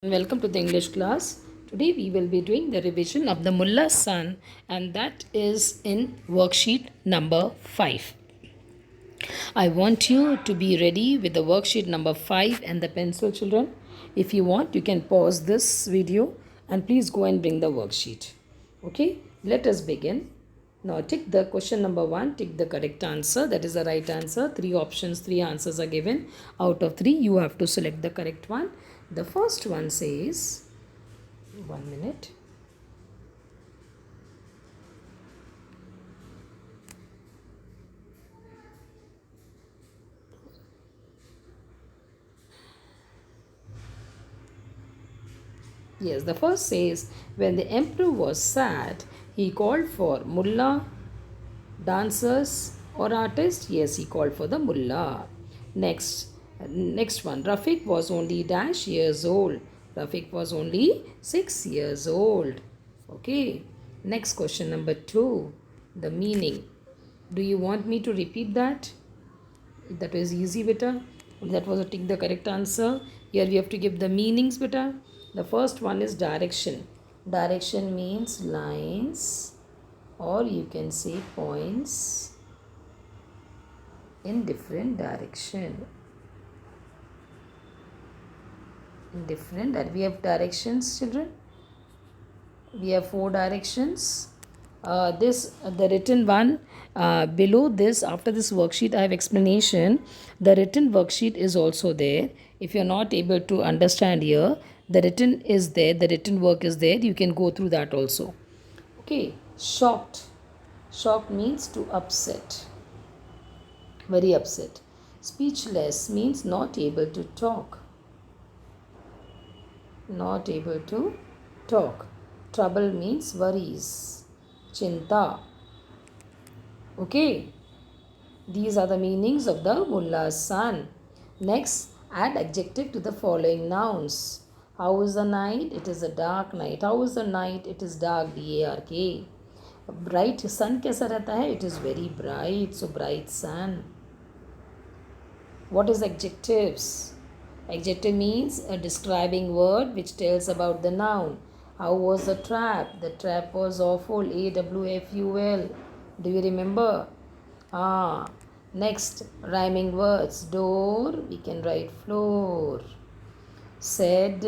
Welcome to the English class. Today we will be doing the revision of the Mulla's Son, and that is in worksheet number 5. I want you to be ready with the worksheet number 5 and the pencil, children. If you want, you can pause this video and please go and bring the worksheet. Okay, let us begin. Now tick the question number 1, tick the correct answer, that is the right answer. 3 options, 3 answers are given. Out of 3 you have to select the correct one. The first one says, 1 minute. Yes, the first says, when the emperor was sad, he called for mullah, dancers or artists. Yes, he called for the mullah. Next one, Rafiq was only dash years old. Rafiq was only 6 years old. Okay. Next question number 2, the meaning. Do you want me to repeat that? That was easy, beta. That was a tick the correct answer. Here we have to give the meanings, beta. The first one is direction. Direction means lines, or you can say points in different direction. In different, and we have directions, children. We have 4 directions. The written one below this, after this worksheet I have explanation. The written worksheet is also there. If you are not able to understand here, the written is there, the written work is there, you can go through that also. Okay. Shocked means to upset, very upset. Speechless means not able to talk, not able to talk. Trouble means worries, chinta. Okay, these are the meanings of the mullah's son. Next, add adjective to the following nouns. How is the night? It is a dark night. How is the night? It is dark, D-A-R-K. Bright sun कैसा रहता है? It is very bright, so bright sun. What is adjectives? Adjective means a describing word which tells about the noun. How was the trap? The trap was awful. AWFUL. Do you remember? Next, rhyming words. Door, we can write floor. Said,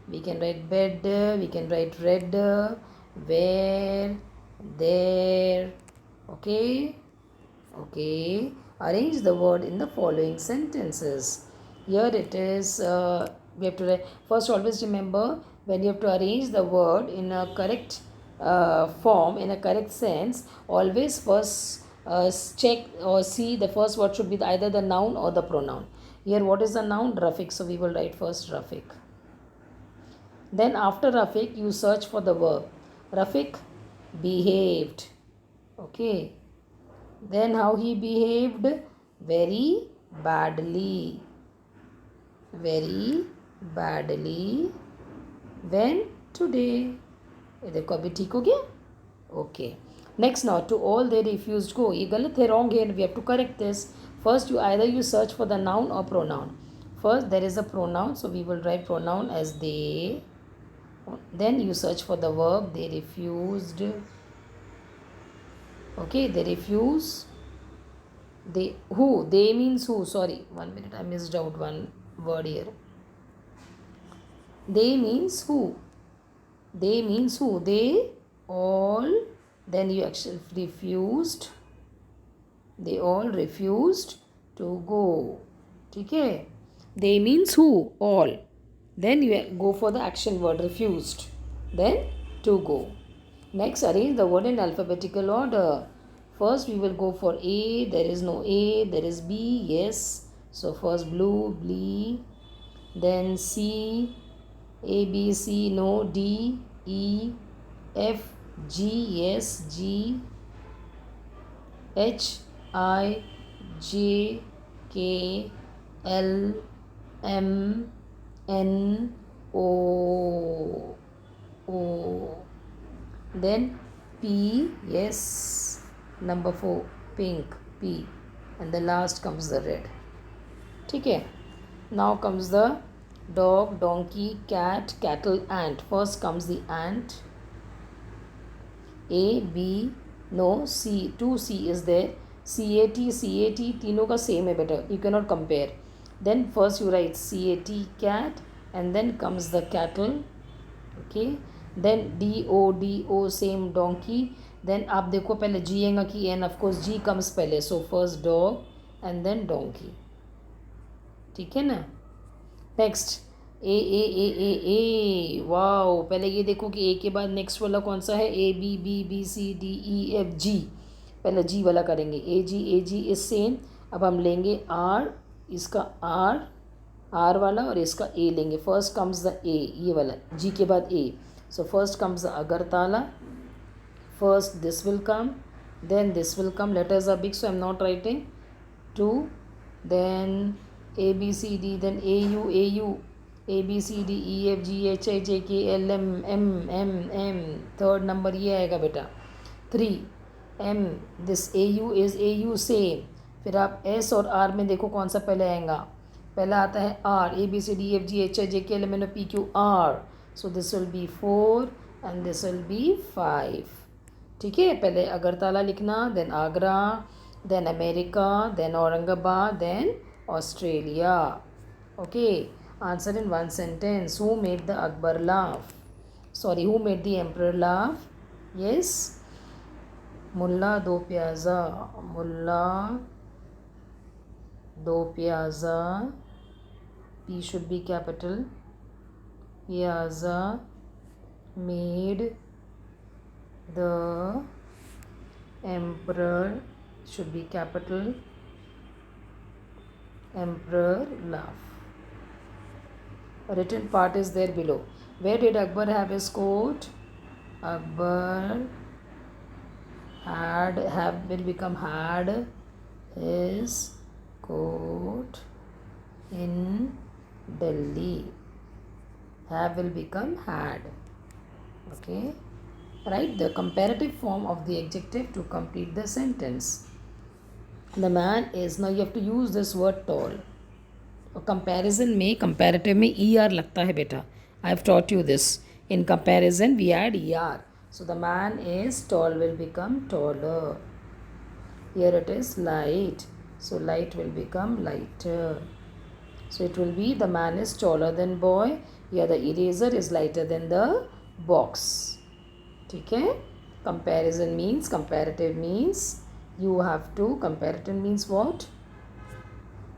we can write bed. We can write red. Where, there. Okay? Okay. Arrange the word in the following sentences. Here it is, we have to write. First, always remember, when you have to arrange the word in a correct form, in a correct sense, always first check or see the first word should be either the noun or the pronoun. Here, what is the noun? Rafiq. So, we will write first Rafiq. Then, after Rafiq, you search for the verb. Rafiq behaved. Okay. Then how he behaved? Very badly. Very badly. When? Today. देखो अभी ठीक हो गया? Okay. Next, now to all they refused go. ये गलत है, wrong है. We have to correct this. First, you search for the noun or pronoun. First, there is a pronoun, so we will write pronoun as they. Then you search for the verb. They refused. Okay, they refuse. They who? They means who? Sorry, 1 minute. I missed out one word here. They means who? They means who? They all. Then you actually refused. They all refused to go. Okay. They means who? All. Then you go for the action word refused. Then to go. Next, arrange the word in alphabetical order. First, we will go for A. There is no A. There is B. Yes. So, first blue, blee. Then C. A, B, C. No. D. E. F. G. Yes. G. H. I. J. K. L. M. N. O. O. Then P, yes. Number 4, pink, P. And the last comes the red. Okay. Now comes the Dog, donkey, cat, cattle, ant. First comes the ant. A, B, no, C, 2C is there. CAT, तीनों का same है बेटा. You cannot compare. Then first you write CAT, cat, and then comes the cattle. Okay. Then DO, same donkey. Then आप देखो पहले G आएगा कि N, of course G comes पहले. So first dog and then donkey. ठीक है ना. Next ए wow. पहले ये देखो कि ए के बाद नेक्स्ट वाला कौन सा है. A, B, C, D, E, F, G. पहले जी वाला करेंगे. ए जी इज सेम. अब हम लेंगे आर, इसका आर वाला और इसका ए लेंगे. फर्स्ट कम्स द ए, ये वाला जी के बाद A. So first comes the Agartala. First this will come, then this will come. Letters are big, so I'm not writing. 2, then A B C D, then AU, A B C D E F G H I J K L M. Third number ये आएगा बेटा. 3 M. This AU is AU same. फिर आप S और R में देखो कौन सा पहले आएगा. पहला आता है R, A B C D E F G H I J K L M N O P Q R. So this will be 4 and this will be 5. ठीक है. पहले अगरतला लिखना, then Agra, then America, then Aurangabad, then Australia. Okay. Answer in one sentence. Who made the Akbar laugh? Sorry, who made the emperor laugh? Yes, Mulla Do Pyaza. Mulla Do pyaza. P should be capital. Piazza made the emperor, should be capital, emperor laugh. A written part is there below. Where did Akbar have his court? Akbar will become had his court in Delhi. Have will become had. Okay. Write the comparative form of the adjective to complete the sentence. The man is, now you have to use this word tall. Comparison में, comparative में ER लगता है बेटा. I have taught you this. In comparison we add ER. So the man is tall will become taller. Here it is light. So light will become lighter. So it will be the man is taller than boy. Here the eraser is lighter than the box. ठीक है. Comparison means, comparative means you have to, comparative means what?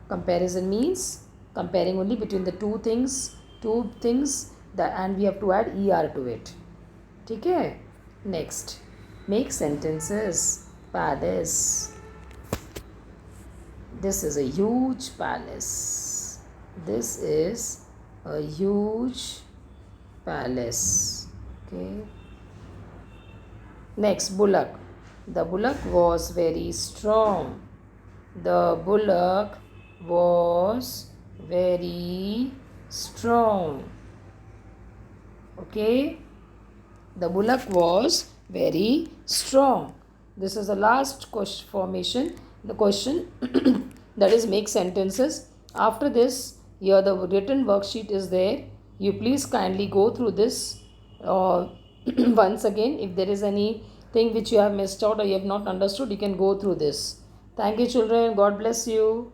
Comparison means comparing only between the two things that, and we have to add ER to it. ठीक है. Next, make sentences. Palace. This is a huge palace. This is a huge palace. Okay. Next, bullock. The bullock was very strong. The bullock was very strong. Okay. The bullock was very strong. This is the last question formation. The question that is make sentences. After this, here the written worksheet is there. You please kindly go through this once again. If there is anything which you have missed out or you have not understood, you can go through this. Thank you children. God bless you.